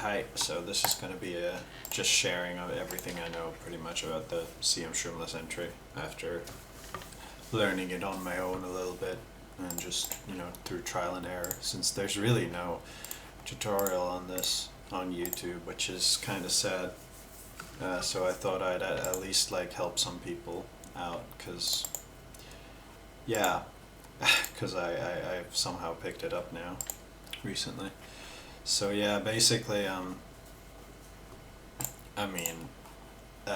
height, so this is going to be a just sharing of everything I know pretty much about the CM shroomless entry after learning it on my own a little bit and just, you know, through trial and error, since there's really no tutorial on this on YouTube, which is kind of sad. So I thought I'd at least like help some people out, because yeah, because I've somehow picked it up now recently. So yeah, basically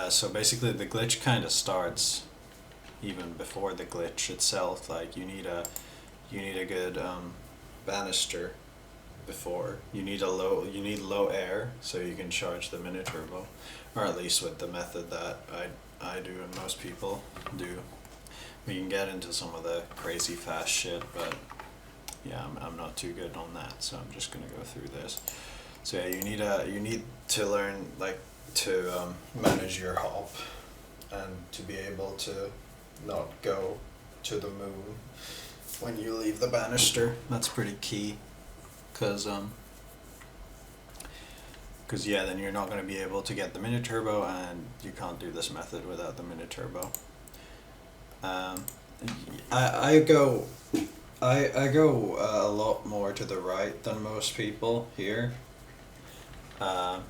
so basically the glitch kind of starts even before the glitch itself. Like you need a good banister before. You need low air so you can charge the mini turbo, or at least with the method that I do and most people do. We can get into some of the crazy fast shit, but yeah, I'm not too good on that, so I'm just gonna go through this. So yeah, you need to learn like to manage your hop and to be able to not go to the moon when you leave the banister. That's pretty key, cause yeah, then you're not gonna be able to get the mini turbo, and you can't do this method without the mini turbo. I go a lot more to the right than most people here, and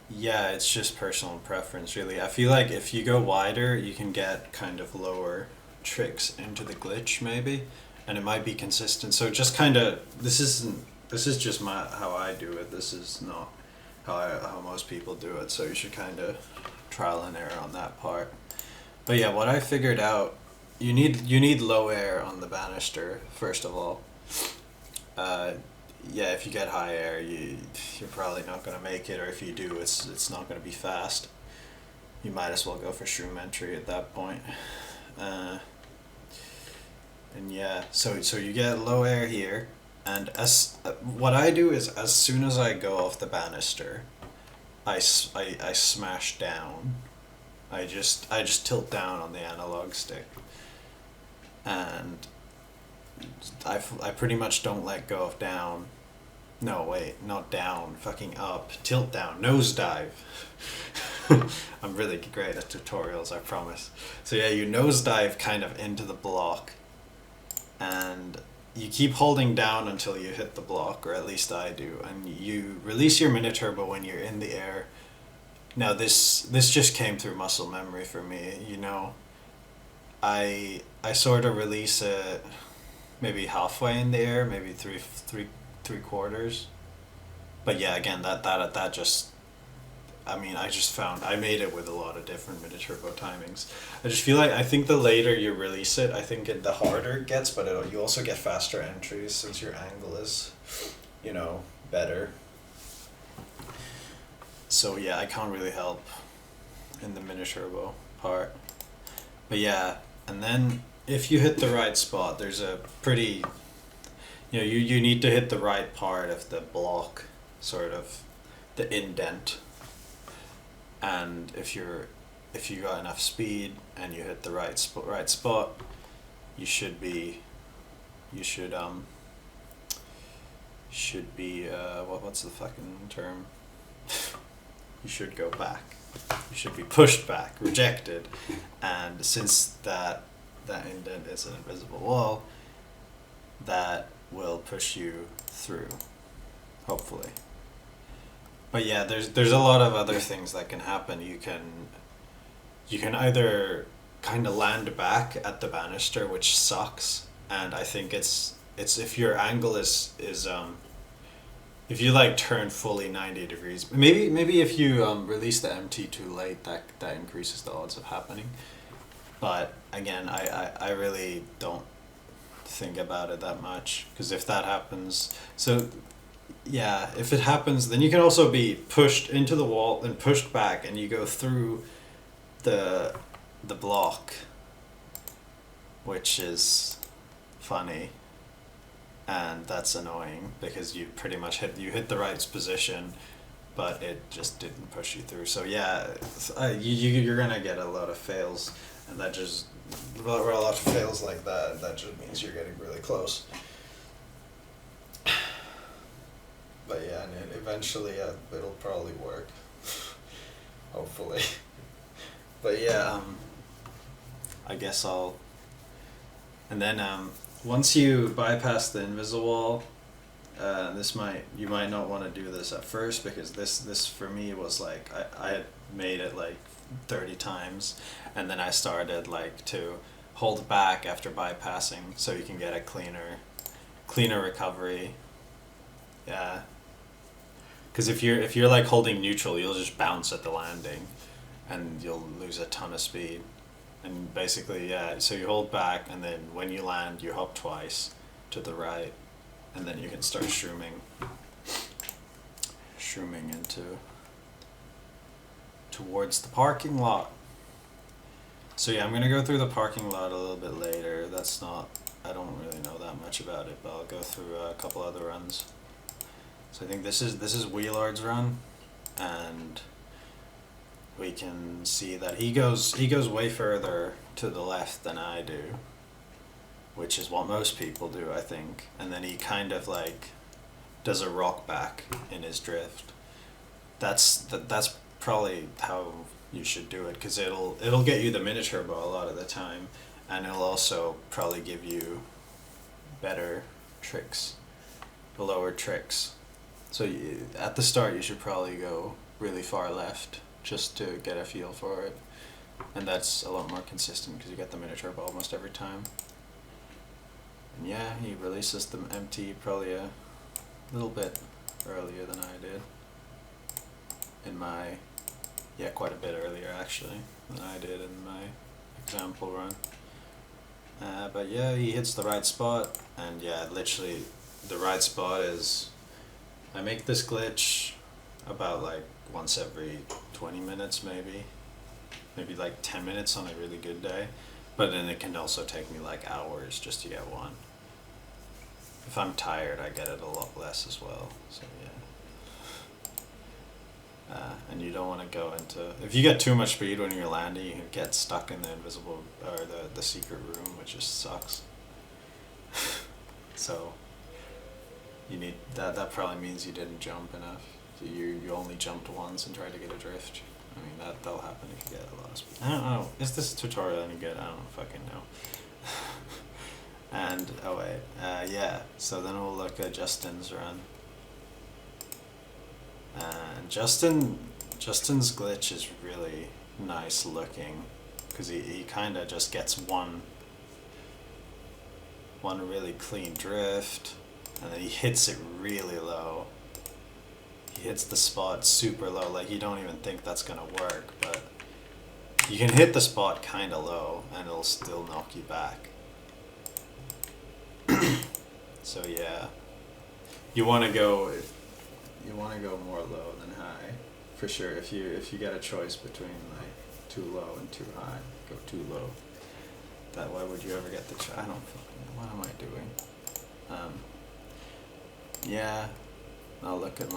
yeah, it's just personal preference really. I feel like if you go wider, you can get kind of lower tricks into the glitch maybe, and it might be consistent. So just kind of, this is just how I do it. This is not how most people do it. So you should kind of trial and error on that part. But yeah, what I figured out, you need low air on the banister first of all. Yeah, if you get high air, you're probably not gonna make it, or if you do, it's not gonna be fast. You might as well go for shroom entry at that point. And yeah, so you get low air here, and what I do is as soon as I go off the banister, I smash down. I just tilt down on the analog stick, and I pretty much don't let go of down. No, wait, not down, fucking up. Tilt down, nosedive. I'm really great at tutorials, I promise. So yeah, you nosedive kind of into the block, and you keep holding down until you hit the block, or at least I do, and you release your mini turbo when you're in the air. Now this just came through muscle memory for me, you know. I sort of release it maybe halfway in the air, maybe three quarters. But yeah, again, that just, I mean, I just found I made it with a lot of different mini turbo timings. I just feel like, I think the later you release it, I think the harder it gets, but you also get faster entries since your angle is, you know, better. So yeah, I can't really help in the mini turbo part. But yeah, and then if you hit the right spot, there's a pretty, you know, you need to hit the right part of the block, sort of the indent. And if you got enough speed and you hit the right spot, you should be what's the fucking term? You should go back. You should be pushed back, rejected, and since that indent is an invisible wall, that will push you through, hopefully. But yeah, there's a lot of other things that can happen. You can either kind of land back at the banister, which sucks, and I think it's if your angle is if you like turn fully 90 degrees, maybe if you release the MT too late, that increases the odds of happening. But again, I really don't think about it that much, because if that happens, so yeah, if it happens, then you can also be pushed into the wall, then pushed back, and you go through the block, which is funny. And that's annoying because you pretty much hit the right position, but it just didn't push you through. So yeah, you're gonna get a lot of fails, and that just, well, a lot of fails like that just means you're getting really close. But yeah, and eventually it'll probably work. Hopefully. But yeah, I guess I'll... And then once you bypass the invisible wall, you might not want to do this at first, because this for me was like, I had made it like 30 times, and then I started like to hold back after bypassing so you can get a cleaner recovery. Yeah. Because if you're like holding neutral, you'll just bounce at the landing, and you'll lose a ton of speed. And basically, yeah, so you hold back, and then when you land, you hop twice to the right, and then you can start shrooming towards the parking lot. So yeah, I'm gonna go through the parking lot a little bit later. I don't really know that much about it, but I'll go through a couple other runs. So I think this is Wheelard's run, and we can see that he goes way further to the left than I do, which is what most people do, I think. And then he kind of like does a rock back in his drift. That's probably how you should do it, because it'll get you the mini turbo a lot of the time, and it'll also probably give you better tricks, lower tricks. So at the start you should probably go really far left just to get a feel for it, and that's a lot more consistent because you get the mini turbo almost every time. And yeah, he releases the MT probably a little bit earlier than I did. Quite a bit earlier actually than I did in my example run. But yeah, he hits the right spot, and yeah, literally the right spot is, I make this glitch about like once every 20 minutes maybe like 10 minutes on a really good day, but then it can also take me like hours just to get one. If I'm tired, I get it a lot less as well, so yeah. And you don't want to go into... If you get too much speed when you're landing, you can get stuck in the invisible... or the secret room, which just sucks. So, you need... That probably means you didn't jump enough. You only jumped once and tried to get a drift. I mean, that'll happen if you get a lot of speed. I don't know. Is this tutorial any good? I don't fucking know. And, oh wait, yeah. So then we'll look at Justin's run. And Justin's glitch is really nice looking, because he kind of just gets one really clean drift, and then he hits it really low. He hits the spot super low, like you don't even think that's gonna work, but you can hit the spot kind of low and it'll still knock you back. So yeah, you want to go more low than high, for sure. If you get a choice between like too low and too high, go too low. Why would you ever get the I don't fucking know. What am I doing? Yeah, I'll look at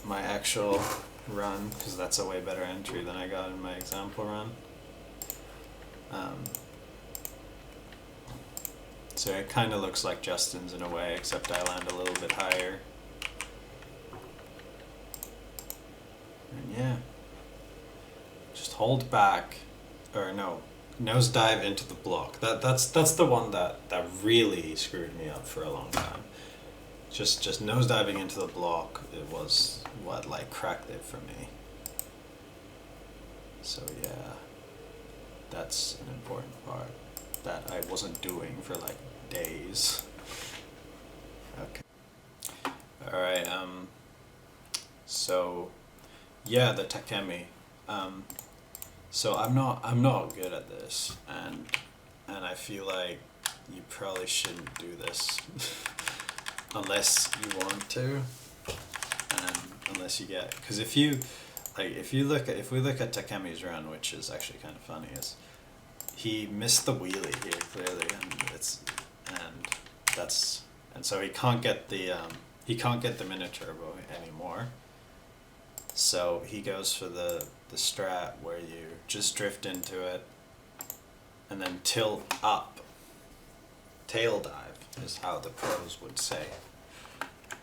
my actual run, because that's a way better entry than I got in my example run. So it kind of looks like Justin's in a way, except I land a little bit higher. And yeah, just hold back, or no, nosedive into the block. That's the one that really screwed me up for a long time. Just nosediving into the block, it was what like cracked it for me. So yeah, that's an important part that I wasn't doing for like days. Okay. All right. So yeah, the Takemi. So I'm not good at this, and I feel like you probably shouldn't do this unless you want to, and unless you get, because if we look at Takemi's run, which is actually kind of funny, is he missed the wheelie here clearly, and so he can't get the mini turbo anymore. So he goes for the strat where you just drift into it and then tilt up. Tail dive is how the pros would say.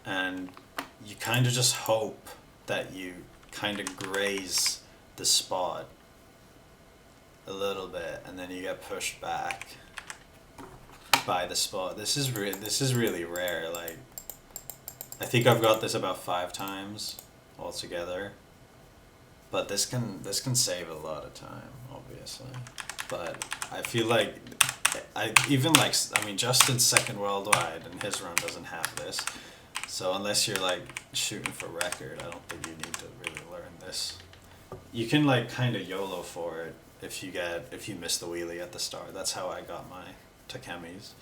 And you kind of just hope that you kind of graze the spot a little bit, and then you get pushed back by the spot. This is really rare. Like, I think I've got this about 5 times altogether, but this can save a lot of time, obviously. But I feel like Justin's second worldwide, and his run doesn't have this. So unless you're like shooting for record, I don't think you need to really learn this. You can like kind of YOLO for it if you miss the wheelie at the start. That's how I got my Takemis.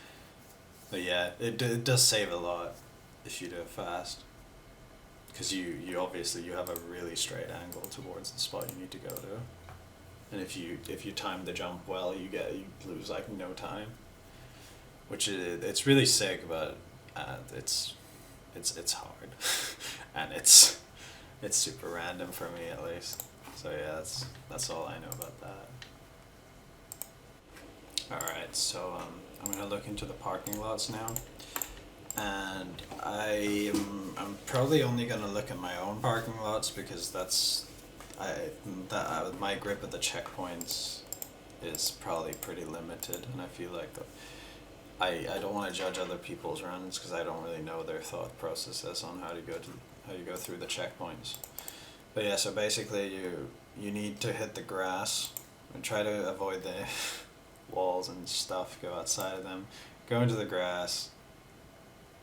But yeah, it does save a lot if you do it fast. Because you obviously you have a really straight angle towards the spot you need to go to. And if you time the jump well, you lose like no time. Which it's really sick, but it's hard, and it's super random for me at least. So yeah, that's all I know about that. All right, so I'm gonna look into the parking lots now, and I'm probably only gonna look at my own parking lots because my grip at the checkpoints is probably pretty limited, and I feel like I don't want to judge other people's runs because I don't really know their thought processes on how you go through the checkpoints. But yeah, so basically you need to hit the grass and try to avoid the walls and stuff, go outside of them, go into the grass,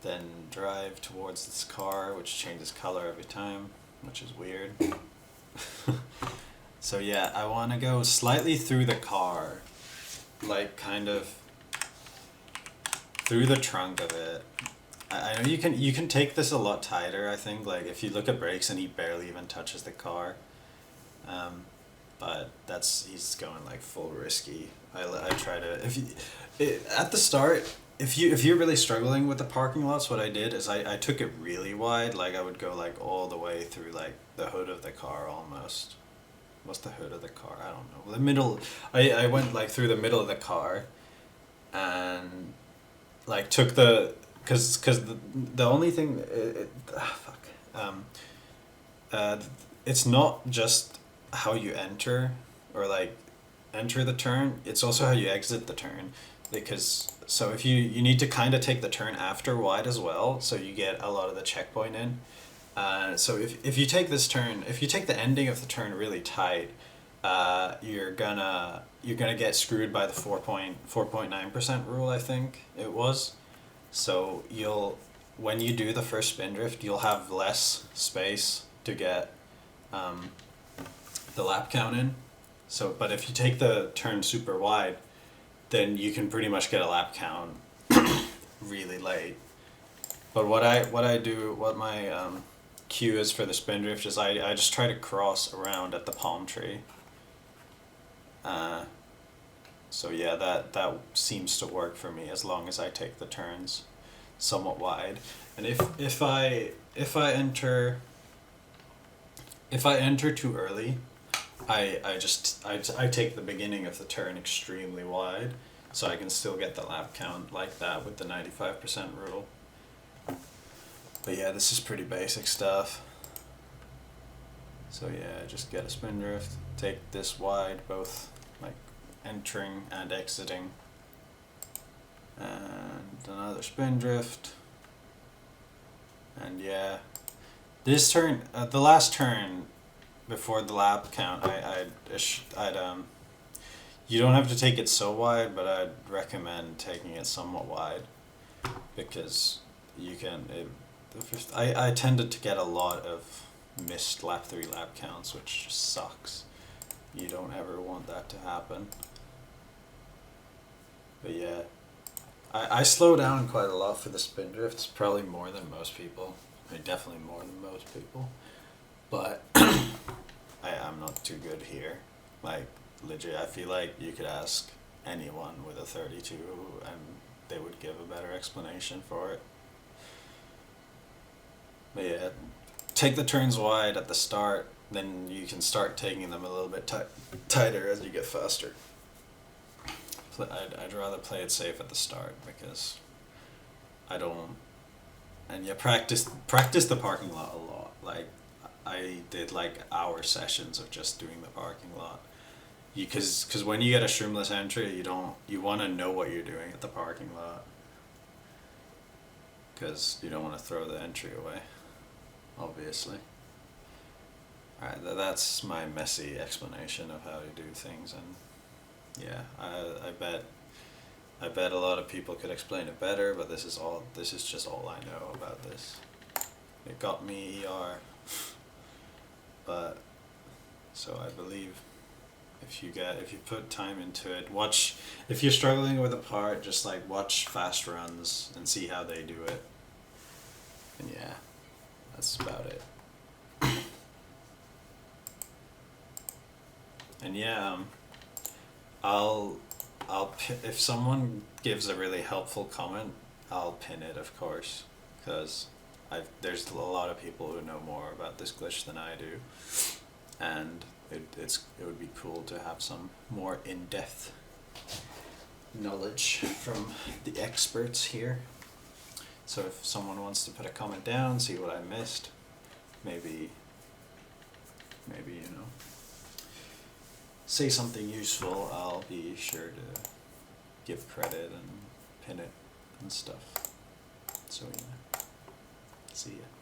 then drive towards this car, which changes color every time, which is weird. So yeah, I want to go slightly through the car, like kind of through the trunk of it. I know you can take this a lot tighter, I think. Like if you look at Braixen, he barely even touches the car. But he's going like full risky. I try to at the start, if you're really struggling with the parking lots, what I did is I took it really wide. Like I would go like all the way through like the hood of the car almost. What's the hood of the car? I don't know. The middle. I went like through the middle of the car, and like took cause the only thing it's not just how you enter or like enter the turn, it's also how you exit the turn, because so if you need to kind of take the turn after wide as well, so you get a lot of the checkpoint in. So if you take this turn, if you take the ending of the turn really tight, you're gonna get screwed by the 4.9% rule, I think it was. So when you do the first spin drift, you'll have less space to get the lap count in. So, but if you take the turn super wide, then you can pretty much get a lap count really late. But what my cue is for the spin drift is I just try to cross around at the palm tree. So yeah, that seems to work for me as long as I take the turns somewhat wide. And if I enter too early, I take the beginning of the turn extremely wide, so I can still get the lap count like that with the 95% rule. But yeah, this is pretty basic stuff. So yeah, just get a spin drift, take this wide, both like entering and exiting, and another spin drift. And yeah, this turn, the last turn before the lap count, you don't have to take it so wide, but I'd recommend taking it somewhat wide, because I tended to get a lot of missed lap 3 lap counts, which just sucks. You don't ever want that to happen. But yeah, I slow down quite a lot for the spin drifts, probably more than most people. Definitely more than most people. But I'm not too good here. Like, legit, I feel like you could ask anyone with a 32 and they would give a better explanation for it. But yeah, take the turns wide at the start, then you can start taking them a little bit tighter as you get faster. I'd rather play it safe at the start, because I don't and yeah, practice the parking lot a lot. Like I did like hour sessions of just doing the parking lot. Because when you get a shroomless entry, you want to know what you're doing at the parking lot. Because you don't want to throw the entry away, obviously. Alright, that's my messy explanation of how to do things, and yeah, I bet a lot of people could explain it better, but this is just all I know about this. It got me ER, but so I believe if you put time into it, watch if you're struggling with a part, just like watch fast runs and see how they do it. And yeah, that's about it. And yeah, if someone gives a really helpful comment, I'll pin it, of course, because there's a lot of people who know more about this glitch than I do, and it would be cool to have some more in-depth knowledge from the experts here. So if someone wants to put a comment down, see what I missed, maybe say something useful, I'll be sure to give credit and pin it and stuff. So yeah, see ya.